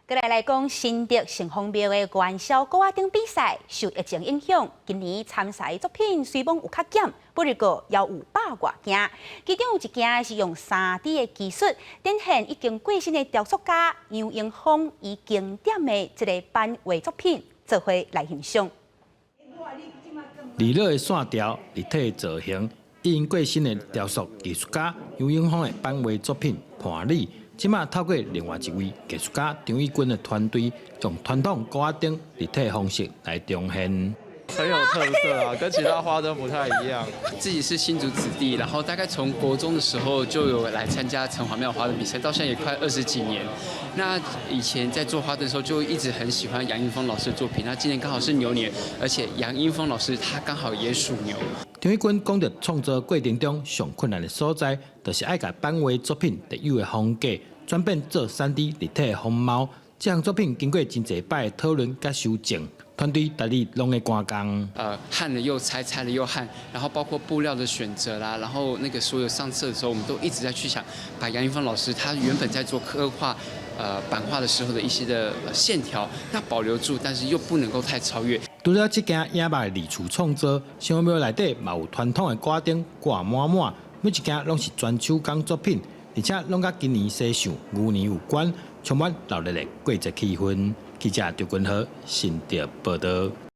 再来讲新竹城隍庙的元宵歌仔顶比赛，受疫情影响，今年参赛的作品虽然有较减，不过也有100多件。其中有一件是用3D 的技术，展现已经过身的雕塑家杨英峰以经典的一个版画作品做伙来欣赏。利落的线条、立体造型，已经过身的雕塑艺术家杨英峰的版画作品《盘里》。即马透过另外一位艺术家张义军的团队，用传统歌仔顶立体方式来重现。很有特色啊，跟其他花灯不太一样。自己是新竹子弟，然后大概从国中的时候就有来参加城隍庙花灯比赛，到现在也快20几年。那以前在做花灯的时候，就一直很喜欢杨英峰老师的作品。那今年刚好是牛年，而且杨英峰老师他刚好也属牛。张义军讲到创作过程中上困难的所在，就是爱把版画作品特有的风格转变做3D 立体的风貌。这项作品经过真侪摆的讨论甲修正，团队大力拢在赶工。焊了又拆，拆了又焊，然后包括布料的选择啦，然后那个所有上色的时候，我们都一直在去想，把杨英峰老师他原本在做刻画。版画的时候的一些的线条，那保留住，但是又不能够太超越。除了这件野马的二处创作，城隍庙内底嘛有传统的歌顶挂满满，每一件拢是全手工作品，而且拢甲今年西上牛年有关，充满热烈的过节气氛。记者赵君豪，新竹报道。